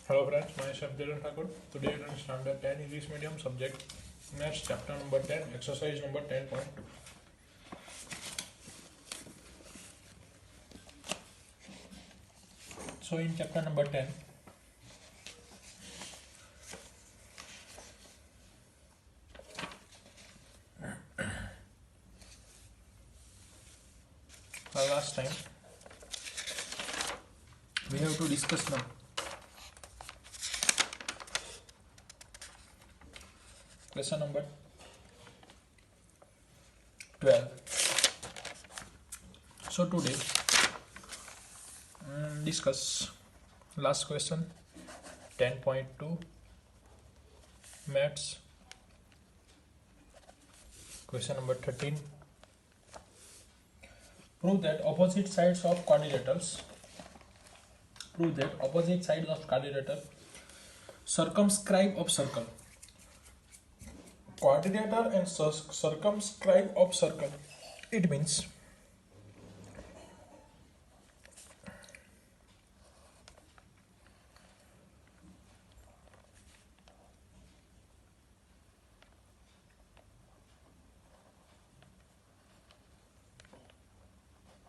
Hello friends, myself Dhiren Thakur. Today we learn standard 10 English medium subject maths chapter number 10 exercise number 10.2. So in chapter number 10 last time we have to discuss now question number 12. So today discuss last question 10.2 maths question number 13. Prove that opposite sides of quadrilaters circumscribe of circle. Quadrilateral and circumscribe of circle. It means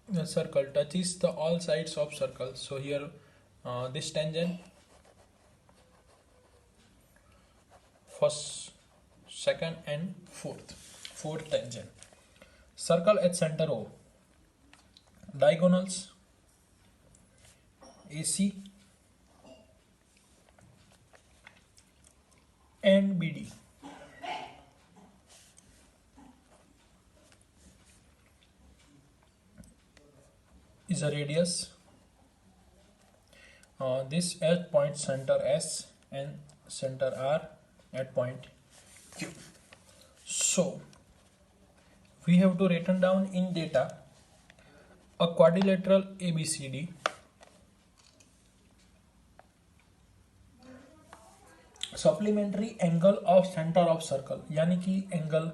the circle touches the all sides of circle. So here this tangent, first, second and fourth tangent. Circle at center O. Diagonals AC and BD. Is a radius. This at point center S and center R at point Q. So we have to written down in data a quadrilateral ABCD supplementary angle of center of circle, यानी कि angle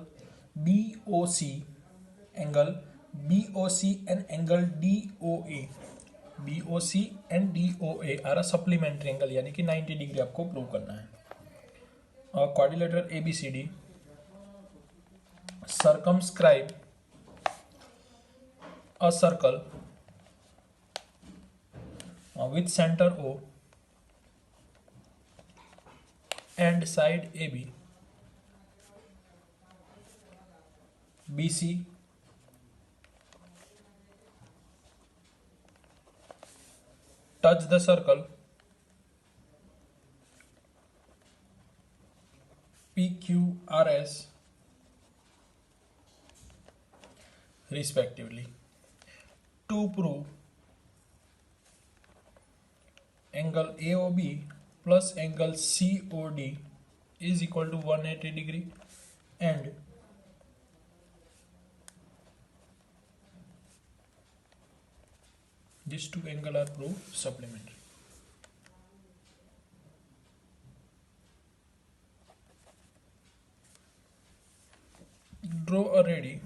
BOC and angle DOA. BOC and DOA are a supplementary angle, यानी कि 90 degree आपको prove करना है. Quadrilateral ABCD circumscribe a circle with center O and side AB. BC touch the circle PQRS respectively. To prove angle AOB plus angle COD is equal to 180 degree and these two angles are proved supplementary. Draw a ready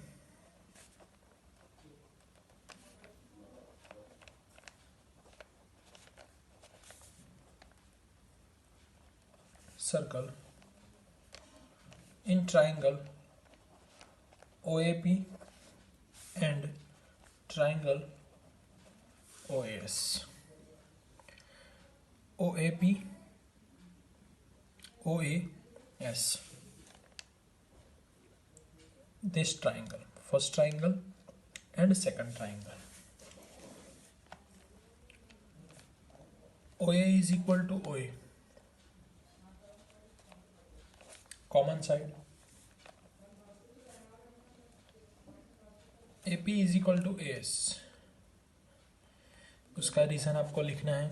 circle in triangle OAP and triangle OAS. OAP, OAS. This triangle, first triangle and second triangle. OA is equal to OA. Common side. AP is equal to AS. उसका reason आपको लिखना है.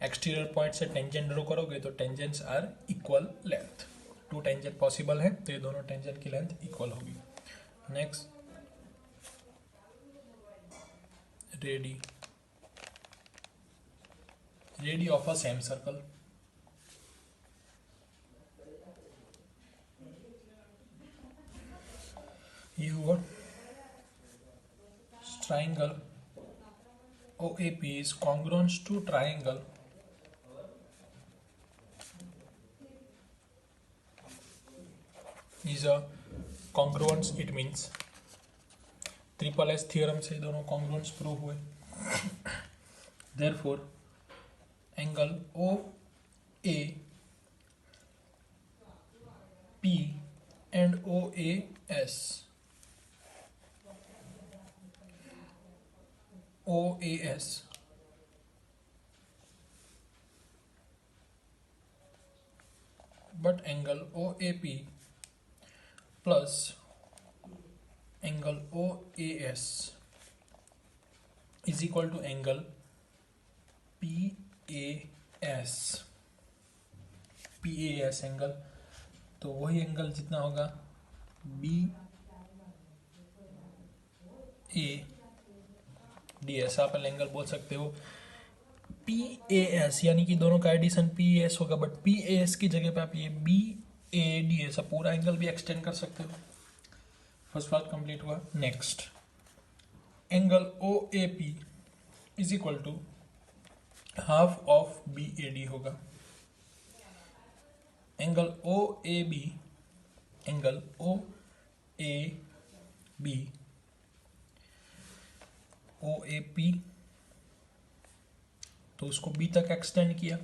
Exterior point से tangent draw करोगे तो tangents are equal length. 2 tangent possible है तो ये दोनों टेंजेंट की लेंथ इक्वल होगी. Next radii of a same circle. ये हुआ triangle OAP is congruent to triangle is a congruence, it means triple S theorem से दोनों कॉन्ग्रुएंस प्रूव हुए। Therefore angle O A P and O A S but angle OAP plus angle OAS is equal to angle PAS। PAS angle तो वही angle जितना होगा BADS, आप angle बोल सकते हो PAS, यानी कि दोनों का एडिशन PAS होगा, बट PAS की जगह पे आप ये BADS पूरा एंगल भी एक्सटेंड कर सकते हो। फर्स्ट पार्ट कंप्लीट हुआ। Next angle OAP is equal to half of BAD होगा। एंगल OAB OAP तो उसको B तक एक्सटेंड किया,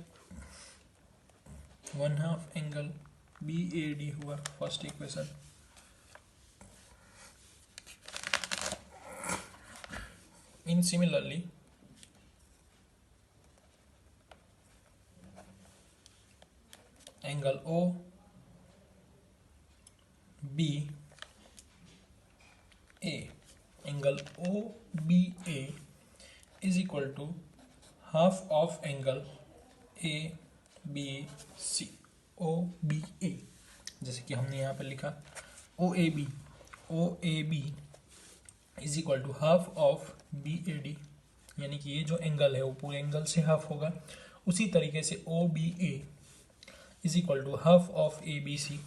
1/2 एंगल BAD हुआ first equation. In similarly angle OBA is equal to half of angle ABC OBA, जैसे कि हमने यहाँ पे लिखा OAB is equal to half of BAD, यानी कि ये जो एंगल है वो पूरे एंगल से हाफ होगा। उसी तरीके से OBA is equal to half of ABC।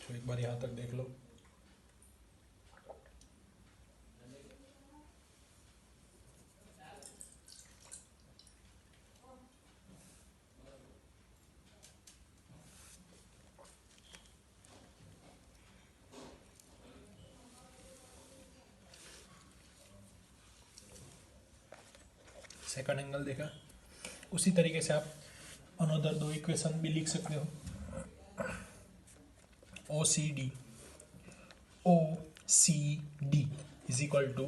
तो एक बार यहाँ तक देख लो। सेकंड एंगल देखा, उसी तरीके से आप अनदर दो इक्वेशन भी लिख सकते हो। OCD is equal to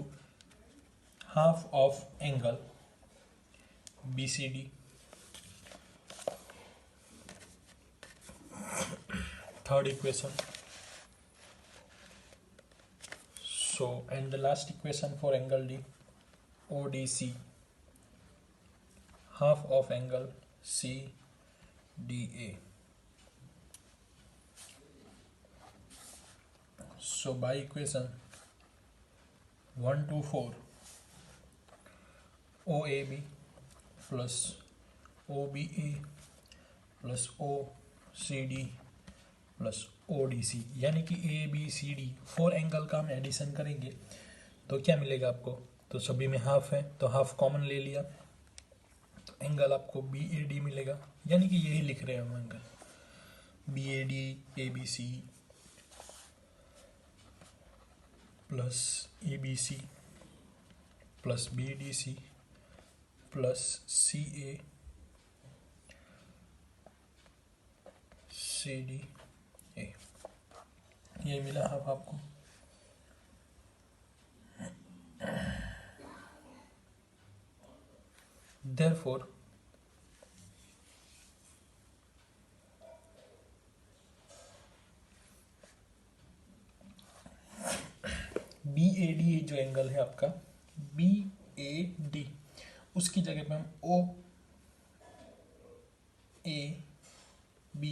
half of angle BCD। Third equation. So and the last equation for angle D, ODC, half of angle CDA. So by equation 1 to 4, OAB plus OBA plus OCD plus ODC, यानी कि ABCD 4 angle का हम addition करेंगे तो क्या मिलेगा आपको, तो सभी में हाफ है तो हाफ कॉमन ले लिया तो एंगल आपको BAD मिलेगा, यानी कि यही लिख रहे हैं हम angle BAD ABC plus ABC plus BDC plus CA CD ये मिला हाफ आपको। Therefore BAD जो एंगल है आपका BAD, उसकी जगह पे हम OAB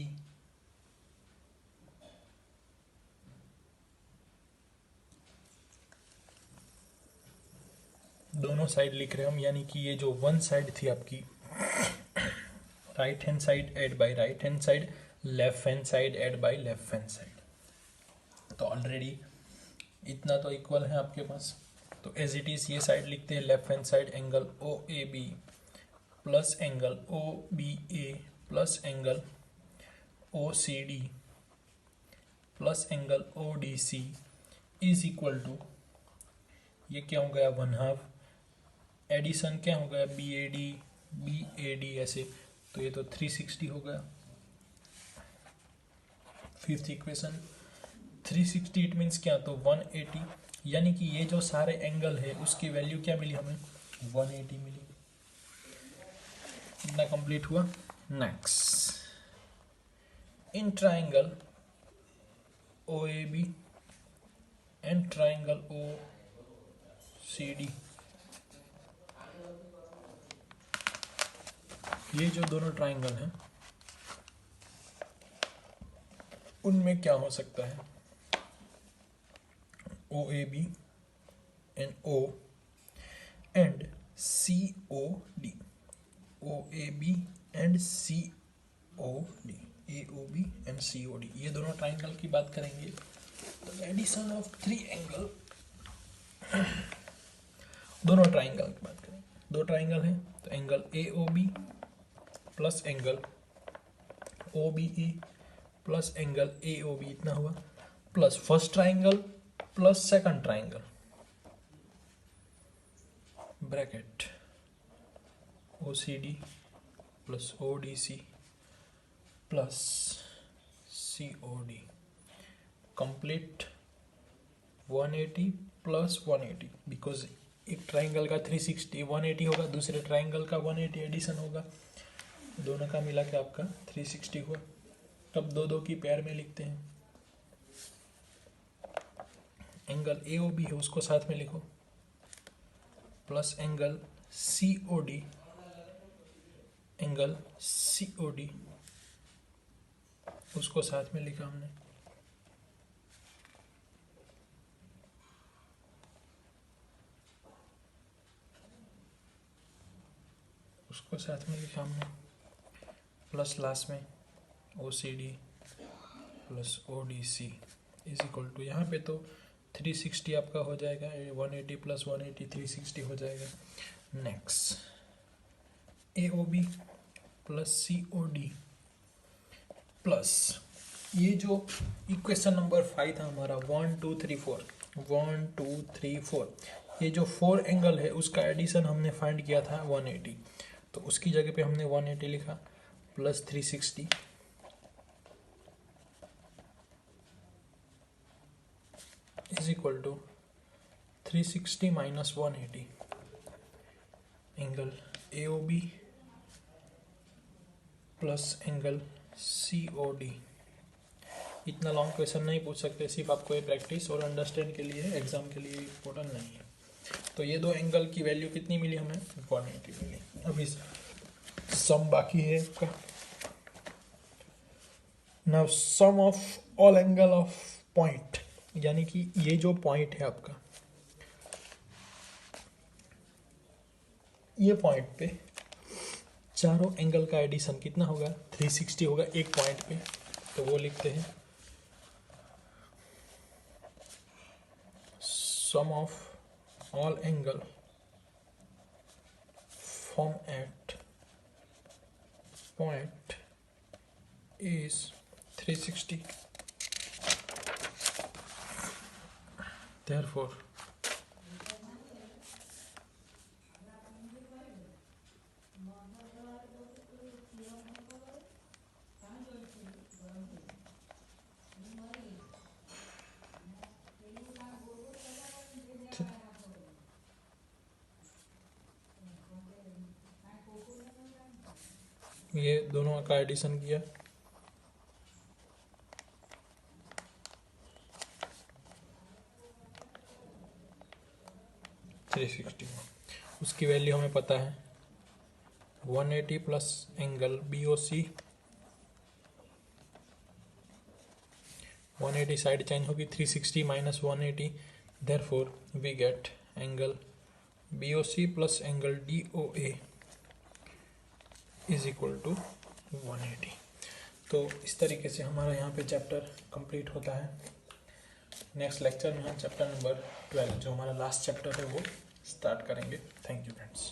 दोनों साइड लिख रहे हैं हम, यानी कि ये जो वन साइड थी आपकी right hand side add by right hand side, left hand side add by left hand side. तो ऑलरेडी इतना तो इक्वल है आपके पास, तो एज इट इज ये साइड लिखते हैं, left hand side angle O A B plus angle O B A plus angle O C D plus angle O D C is equal to, ये क्या हो गया 1/2, एडिशन क्या हो गया बी ए डी ऐसे, तो ये तो 360 हो गया। फिफ्थ इक्वेशन 360 इट मीन्स क्या, तो 180, यानी कि ये जो सारे एंगल है उसकी वैल्यू क्या मिली हमें 180 मिली। इतना कंप्लीट हुआ। Next, in triangle O A B and triangle O C D, ये जो दोनों ट्राइंगल हैं उनमें क्या हो सकता है, O A B and O and C O D, O A B and C O D, A O B and C O D, ये दोनों ट्राइंगल की बात करेंगे। तो एडिशन ऑफ 3 एंगल, दोनों ट्राइंगल की बात करें, 2 ट्राइंगल हैं तो angle A O B plus angle O B A plus angle A O B, इतना हुआ, plus first triangle plus second triangle, bracket O C D plus O D C plus C O D, complete 180 plus 180, because एक triangle का 360 180 होगा, दूसरे triangle का 180 addition होगा, दोनों का मिला के आपका 360 हुआ। तब दो दो की पेयर में लिखते हैं, एंगल ए ओ बी है उसको साथ में लिखो, plus angle C O D, angle C O D उसको साथ में लिखा हमने, उसको साथ में लिखा हमने, प्लस लास्ट में O C D plus O D C is equal to, यहाँ पे तो 360 आपका हो जाएगा, 180 प्लस 180 360 हो जाएगा। नेक्स्ट, ए O B plus C O D plus, ये जो इक्वेशन नंबर 5 था हमारा 1 2 3 4, 1 2 3 4, ये जो 4 एंगल है उसका एडिशन हमने फाइंड किया था 180, तो उसकी जगह पे हमने 180 लिखा plus 360 is equal to 360 minus 180, angle A O B plus angle C O D. इतना लॉन्ग क्वेश्चन नहीं पूछ सकते, सिर्फ आपको ये प्रैक्टिस और अंडरस्टैंड के लिए, एग्जाम के लिए इम्पोर्टेंट नहीं है। तो ये 2 एंगल की वैल्यू कितनी मिली हमें 180 मिली। अभी सम बाकी है आपका। Now sum of all angle of point, यानी कि ये जो पॉइंट है आपका, ये पॉइंट पे चारों एंगल का एडिशन कितना होगा 360 होगा एक पॉइंट पे, तो वो लिखते हैं sum of all angle from at point is 360, therefore ये दोनों का एडिशन किया 360, उसकी वैल्यू हमें पता है 180 plus angle B O C, 180 side change होगी 360 minus 180, therefore we get angle BOC plus angle DOA is equal to 180। तो इस तरीके से हमारा यहाँ पे चैप्टर कंप्लीट होता है। नेक्स्ट लेक्चर में हम चैप्टर नंबर 12 जो हमारा लास्ट चैप्टर है वो स्टार्ट करेंगे। Thank you friends.